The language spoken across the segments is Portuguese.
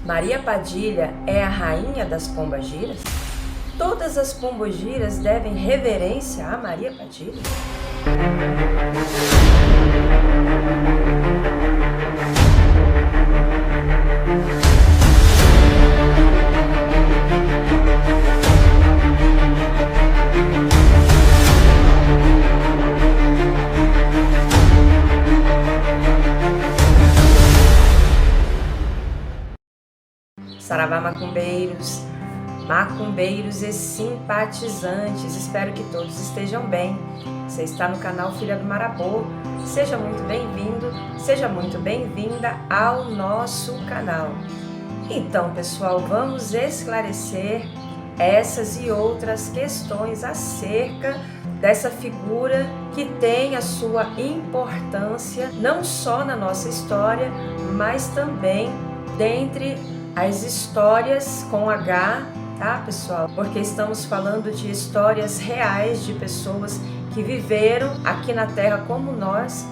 Maria Padilha é a rainha das pombagiras? Todas as pombogiras devem reverência a Maria Padilha? Saravá, macumbeiros, macumbeiros e simpatizantes, espero que todos estejam bem. Você está no canal Filha do Marabô, seja muito bem-vindo, seja muito bem-vinda ao nosso canal. Então, pessoal, vamos esclarecer essas e outras questões acerca dessa figura que tem a sua importância não só na nossa história, mas também dentre as histórias com H, tá, pessoal? Porque estamos falando de histórias reais de pessoas que viveram aqui na Terra como nós,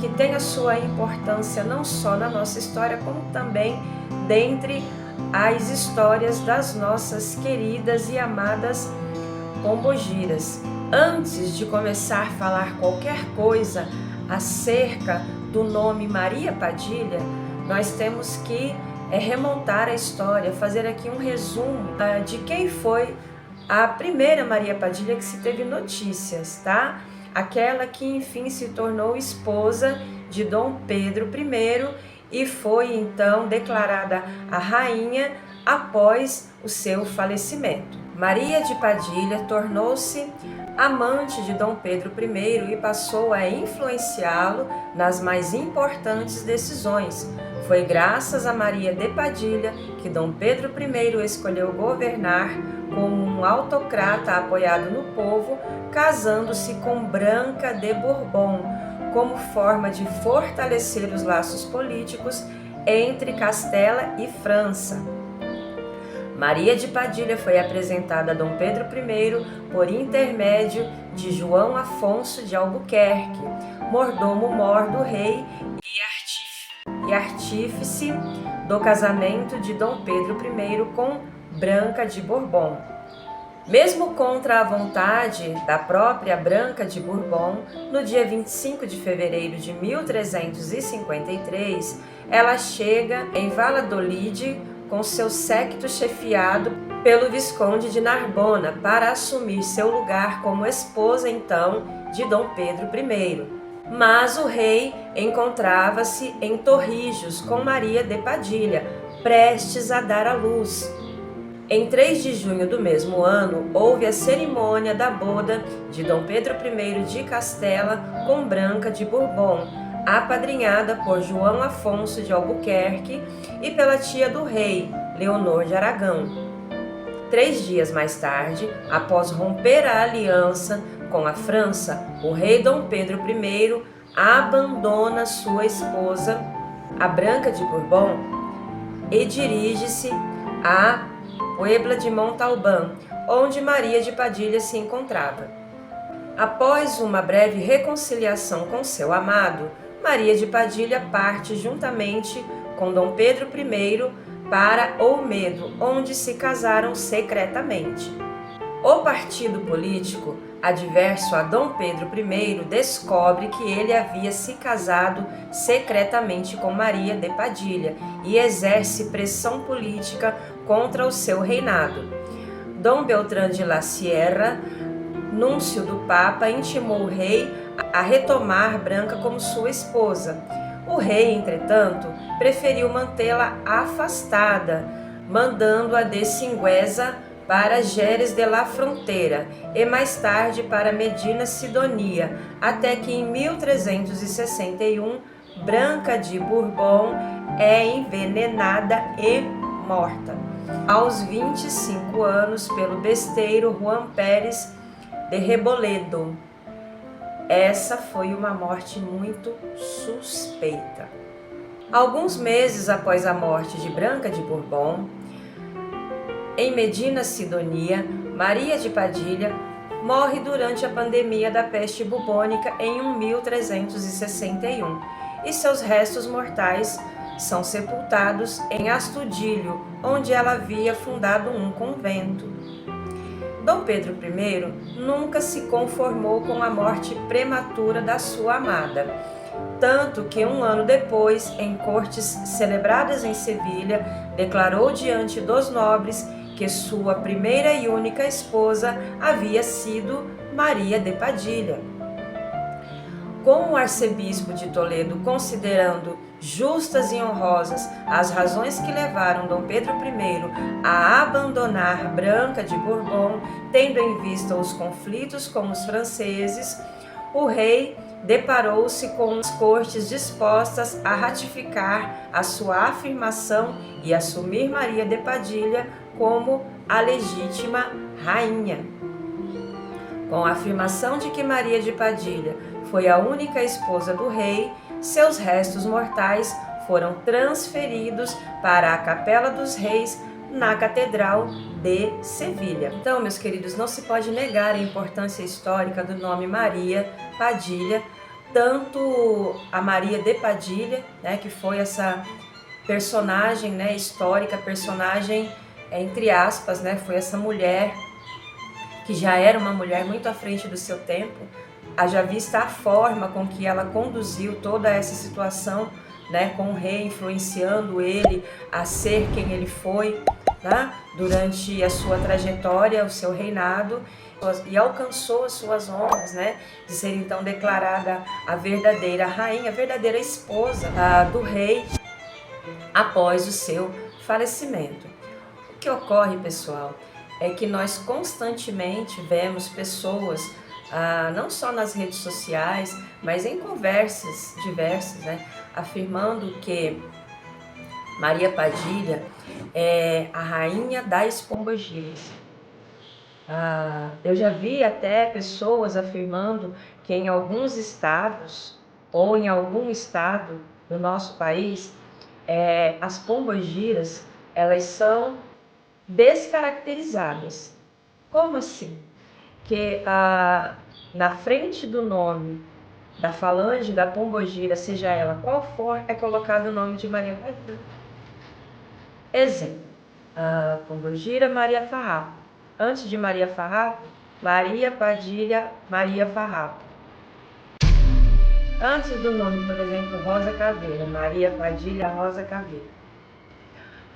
que tem a sua importância não só na nossa história, como também dentre as histórias das nossas queridas e amadas pombogiras. Antes de começar a falar qualquer coisa acerca do nome Maria Padilha, nós temos que remontar a história, fazer aqui um resumo de quem foi a primeira Maria Padilha que se teve notícias, tá? Aquela que enfim se tornou esposa de Dom Pedro I e foi então declarada a rainha após o seu falecimento. Maria de Padilha tornou-se amante de Dom Pedro I e passou a influenciá-lo nas mais importantes decisões. Foi graças a Maria de Padilha que Dom Pedro I escolheu governar como um autocrata apoiado no povo, casando-se com Branca de Bourbon, como forma de fortalecer os laços políticos entre Castela e França. Maria de Padilha foi apresentada a Dom Pedro I por intermédio de João Afonso de Albuquerque, mordomo-mor do rei e artífice do casamento de Dom Pedro I com Branca de Bourbon. Mesmo contra a vontade da própria Branca de Bourbon, no dia 25 de fevereiro de 1353, ela chega em Valladolid com seu séquito chefiado pelo Visconde de Narbona para assumir seu lugar como esposa então de Dom Pedro I. Mas o rei encontrava-se em Torrijos com Maria de Padilha, prestes a dar à luz. Em 3 de junho do mesmo ano, houve a cerimônia da boda de Dom Pedro I de Castela com Branca de Bourbon, apadrinhada por João Afonso de Albuquerque e pela tia do rei, Leonor de Aragão. 3 dias mais tarde, após romper a aliança com a França, o rei Dom Pedro I abandona sua esposa, a Branca de Bourbon, e dirige-se a Puebla de Montalbán, onde Maria de Padilha se encontrava. Após uma breve reconciliação com seu amado, Maria de Padilha parte juntamente com Dom Pedro I para Olmedo, onde se casaram secretamente. O partido político adverso a Dom Pedro I descobre que ele havia se casado secretamente com Maria de Padilha e exerce pressão política contra o seu reinado. Dom Beltrán de la Sierra, núncio do Papa, intimou o rei a retomar Branca como sua esposa. O rei, entretanto, preferiu mantê-la afastada, mandando-a de Singüesa para Jerez de la Frontera e mais tarde para Medina Sidonia, até que em 1361 Branca de Bourbon é envenenada e morta, aos 25 anos, pelo besteiro Juan Pérez de Reboledo. Essa foi uma morte muito suspeita. Alguns meses após a morte de Branca de Bourbon, em Medina Sidonia, Maria de Padilha morre durante a pandemia da peste bubônica em 1361 e seus restos mortais são sepultados em Astudilho, onde ela havia fundado um convento. Dom Pedro I nunca se conformou com a morte prematura da sua amada, tanto que 1 ano depois, em cortes celebradas em Sevilha, declarou diante dos nobres que sua primeira e única esposa havia sido Maria de Padilha. Com o arcebispo de Toledo considerando justas e honrosas as razões que levaram Dom Pedro I a abandonar Branca de Bourbon, tendo em vista os conflitos com os franceses, o rei deparou-se com as cortes dispostas a ratificar a sua afirmação e assumir Maria de Padilha como a legítima rainha. Com a afirmação de que Maria de Padilha foi a única esposa do rei, seus restos mortais foram transferidos para a Capela dos Reis na Catedral de Sevilha. Então, meus queridos, não se pode negar a importância histórica do nome Maria Padilha, tanto a Maria de Padilha, né, que foi essa personagem, né, histórica, personagem entre aspas, né, foi essa mulher que já era uma mulher muito à frente do seu tempo, haja vista a forma com que ela conduziu toda essa situação, né, com o rei influenciando ele a ser quem ele foi, né, durante a sua trajetória, o seu reinado, e alcançou as suas honras, né, de ser então declarada a verdadeira rainha, a verdadeira esposa do rei após o seu falecimento. O que ocorre, pessoal, é que nós constantemente vemos pessoas, não só nas redes sociais, mas em conversas diversas, né, afirmando que Maria Padilha é a rainha das pombogiras. Eu já vi até pessoas afirmando que em alguns estados, ou em algum estado do nosso país, as pombogiras, elas são descaracterizadas. Como assim? Que na frente do nome da falange da pombogira, seja ela qual for, é colocado o nome de Maria Padilha. Exemplo, a pombogira Maria Farrapo. Antes de Maria Farrapo, Maria Padilha Maria Farrapo. Antes do nome, por exemplo, Rosa Caveira, Maria Padilha Rosa Caveira.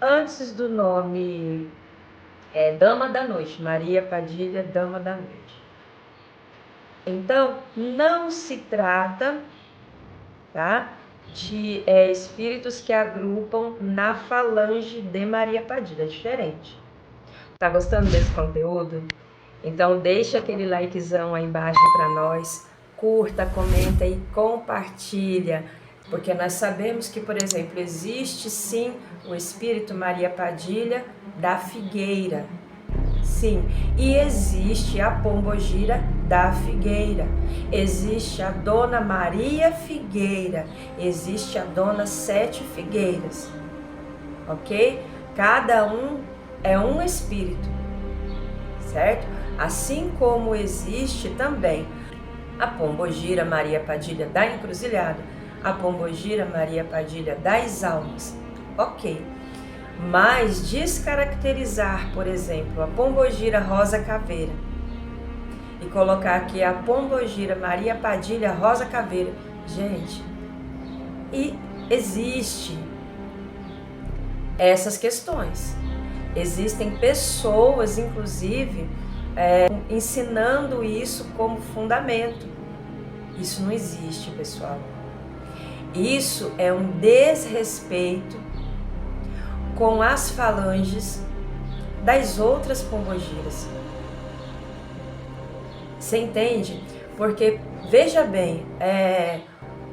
Antes do nome Dama da Noite, Maria Padilha Dama da Noite. Então, não se trata, tá, de espíritos que agrupam na falange de Maria Padilha, é diferente. Tá gostando desse conteúdo? Então deixa aquele likezão aí embaixo para nós, curta, comenta e compartilha, porque nós sabemos que, por exemplo, existe sim o espírito Maria Padilha da Figueira, sim, e existe a pombogira da Figueira, existe a Dona Maria Figueira, existe a Dona Sete Figueiras, ok? Cada um é um espírito, certo? Assim como existe também a pombogira Maria Padilha da Encruzilhada, a pombogira Maria Padilha das Almas, ok. Mas descaracterizar, por exemplo, a pombogira Rosa Caveira e colocar aqui a pombogira Maria Padilha Rosa Caveira, gente, e existe essas questões. Existem pessoas, inclusive, ensinando isso como fundamento. Isso não existe, pessoal. Isso é um desrespeito com as falanges das outras pombogiras. Você entende? Porque, veja bem,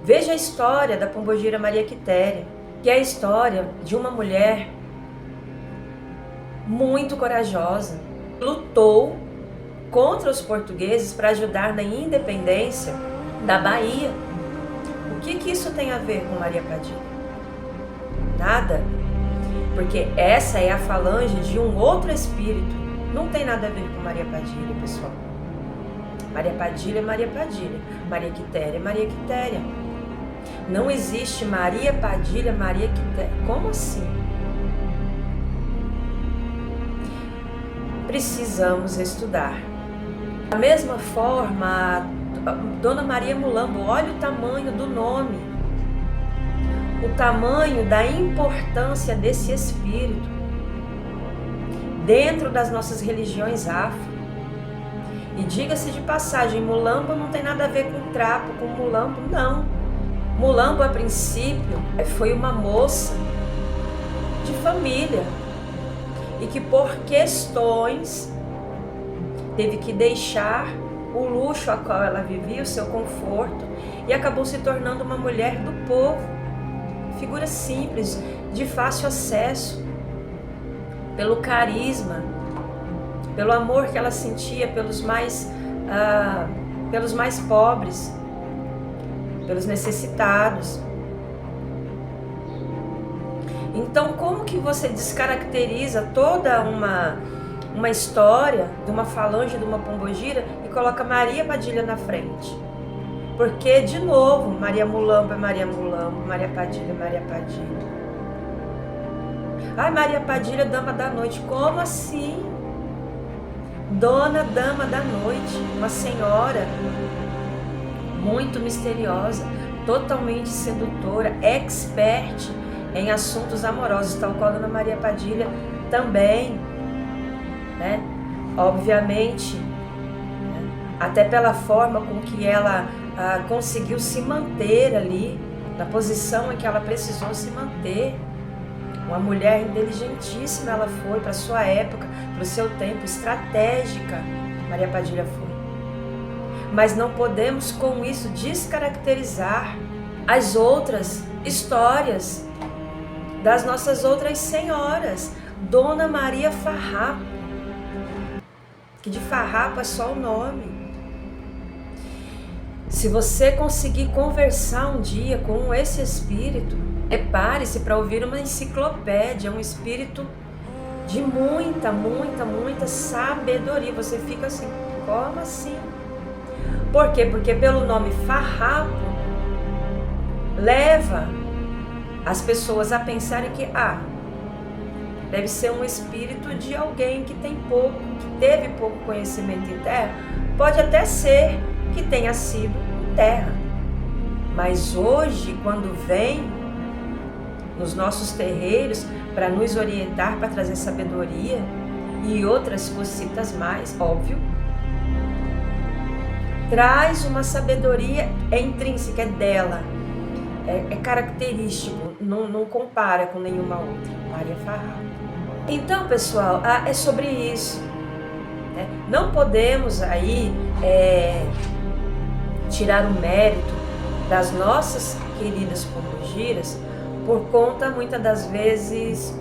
veja a história da pombogira Maria Quitéria, que é a história de uma mulher muito corajosa, lutou contra os portugueses para ajudar na independência da Bahia. O que isso tem a ver com Maria Padilha? Nada, porque essa é a falange de um outro espírito, não tem nada a ver com Maria Padilha, pessoal. Maria Padilha é Maria Padilha, Maria Quitéria é Maria Quitéria. Não existe Maria Padilha, Maria Quitéria. Como assim? Precisamos estudar. Da mesma forma, Dona Maria Mulambo, olha o tamanho do nome, o tamanho da importância desse espírito dentro das nossas religiões afro. E diga-se de passagem, Mulambo não tem nada a ver com trapo, com Mulambo, não. Mulambo, a princípio, foi uma moça de família e que por questões teve que deixar o luxo a qual ela vivia, o seu conforto, e acabou se tornando uma mulher do povo, figura simples, de fácil acesso, pelo carisma, pelo amor que ela sentia pelos mais pobres, pelos necessitados. Então, como que você descaracteriza toda uma história de uma falange, de uma pombogira, e coloca Maria Padilha na frente? Porque, de novo, Maria Mulambo é Maria Mulambo, Maria Padilha é Maria Padilha. Ai, Maria Padilha, dama da noite. Como assim? Dona Dama da Noite, uma senhora muito misteriosa, totalmente sedutora, expert em assuntos amorosos, tal qual a Dona Maria Padilha também, né? Obviamente, né? Até pela forma com que ela conseguiu se manter ali, na posição em que ela precisou se manter. Uma mulher inteligentíssima ela foi para sua época, para o seu tempo, estratégica, Maria Padilha foi. Mas não podemos com isso descaracterizar as outras histórias das nossas outras senhoras. Dona Maria Farrapo, que de farrapo é só o nome. Se você conseguir conversar um dia com esse espírito, prepare-se para ouvir uma enciclopédia, um espírito de muita, muita, muita sabedoria. Você fica assim, como assim? Por quê? Porque pelo nome Farrapo leva as pessoas a pensarem que deve ser um espírito de alguém que tem pouco, que teve pouco conhecimento em terra. Pode até ser que tenha sido em terra, mas hoje, quando vem nos nossos terreiros para nos orientar, para trazer sabedoria e outras cositas mais, óbvio, traz uma sabedoria intrínseca dela, é característico, não compara com nenhuma outra. Maria Farrapo. Então, pessoal, é sobre isso, né? Não podemos aí tirar o mérito das nossas queridas pombogiras por conta, muitas das vezes,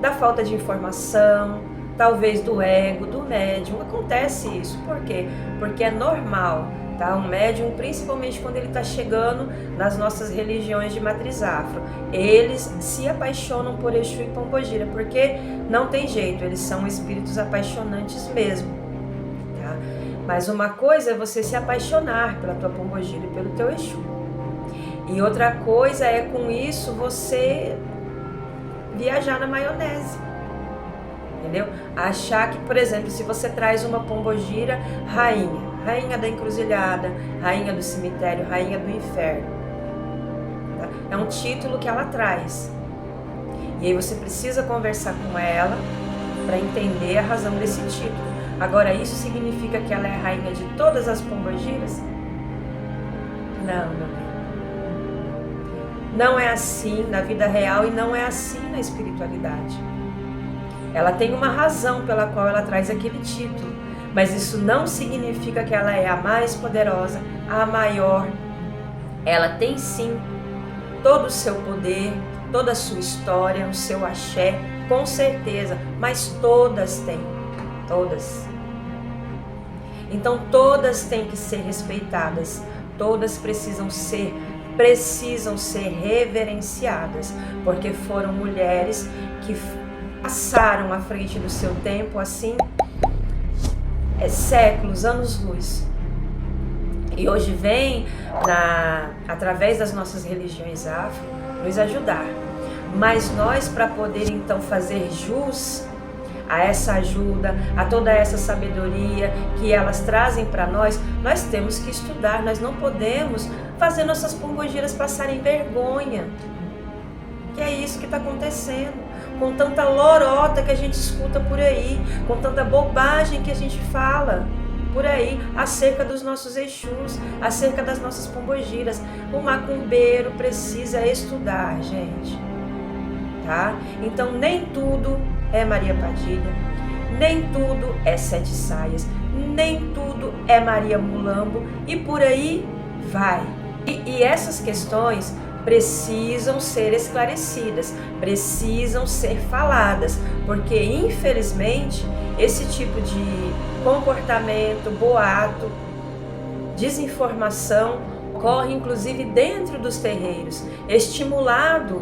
da falta de informação, talvez do ego, do médium. Acontece isso. Por quê? Porque é normal, tá? Um médium, principalmente quando ele está chegando nas nossas religiões de matriz afro, eles se apaixonam por Exu e Pombogira, porque não tem jeito, eles são espíritos apaixonantes mesmo, tá? Mas uma coisa é você se apaixonar pela tua Pombogira e pelo teu Exu. E outra coisa é, com isso, você viajar na maionese, entendeu? Achar que, por exemplo, se você traz uma pombogira rainha da encruzilhada, rainha do cemitério, rainha do inferno, tá? É um título que ela traz. E aí você precisa conversar com ela para entender a razão desse título. Agora, isso significa que ela é a rainha de todas as pombogiras? Não, meu bem. Não é assim na vida real e não é assim na espiritualidade. Ela tem uma razão pela qual ela traz aquele título, mas isso não significa que ela é a mais poderosa, a maior. Ela tem sim todo o seu poder, toda a sua história, o seu axé, com certeza, mas todas têm, todas. Então todas têm que ser respeitadas, todas precisam ser reverenciadas, porque foram mulheres que passaram à frente do seu tempo, assim, séculos, anos-luz, e hoje vem, através das nossas religiões afro, nos ajudar. Mas nós, para poder então fazer jus a essa ajuda, a toda essa sabedoria que elas trazem para nós temos que estudar, nós não podemos fazer nossas pombogiras passarem vergonha. Que é isso que está acontecendo, com tanta lorota que a gente escuta por aí, com tanta bobagem que a gente fala por aí, acerca dos nossos Exus, acerca das nossas pombogiras. O macumbeiro precisa estudar, gente, tá? Então nem tudo é Maria Padilha, nem tudo é Sete Saias, nem tudo é Maria Mulambo e por aí vai. E essas questões precisam ser esclarecidas, precisam ser faladas, porque infelizmente esse tipo de comportamento, boato, desinformação ocorre inclusive dentro dos terreiros, estimulado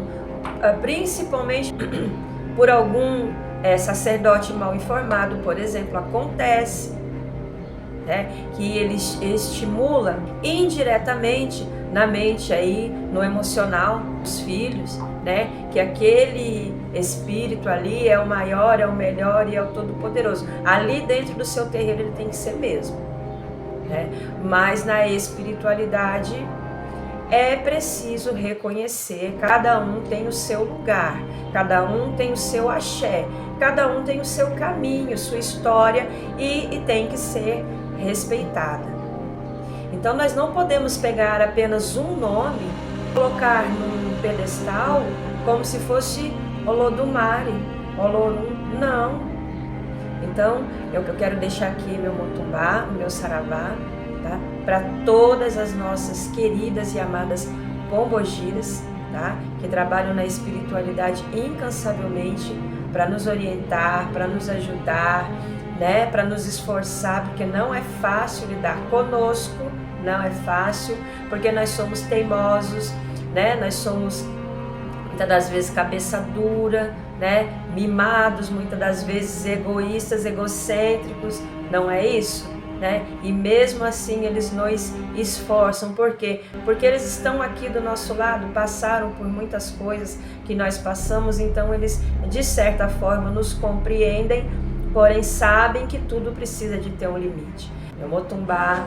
principalmente por algum sacerdote mal informado, por exemplo, acontece, né, que ele estimula indiretamente na mente aí, no emocional dos filhos, né, que aquele espírito ali é o maior, é o melhor e é o todo-poderoso. Ali dentro do seu terreiro ele tem que ser mesmo, né? Mas na espiritualidade é preciso reconhecer, cada um tem o seu lugar, cada um tem o seu axé, cada um tem o seu caminho, sua história e tem que ser respeitada. Então nós não podemos pegar apenas um nome, colocar num pedestal como se fosse Olodumare, Olorum, não. Então eu quero deixar aqui meu motumbá, o meu saravá, tá? Para todas as nossas queridas e amadas pombogiras, tá? Que trabalham na espiritualidade incansavelmente para nos orientar, para nos ajudar, né? Para nos esforçar, porque não é fácil lidar conosco, não é fácil, porque nós somos teimosos, né? Nós somos muitas das vezes cabeça dura, né? Mimados, muitas das vezes egoístas, egocêntricos, não é isso? Né? E mesmo assim eles nos esforçam, por quê? Porque eles estão aqui do nosso lado, passaram por muitas coisas que nós passamos, então eles de certa forma nos compreendem, porém sabem que tudo precisa de ter um limite. Meu motumbá,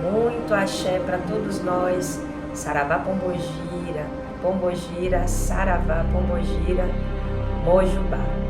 muito axé para todos nós, saravá pombogira, pombogira, saravá pombogira, mojubá.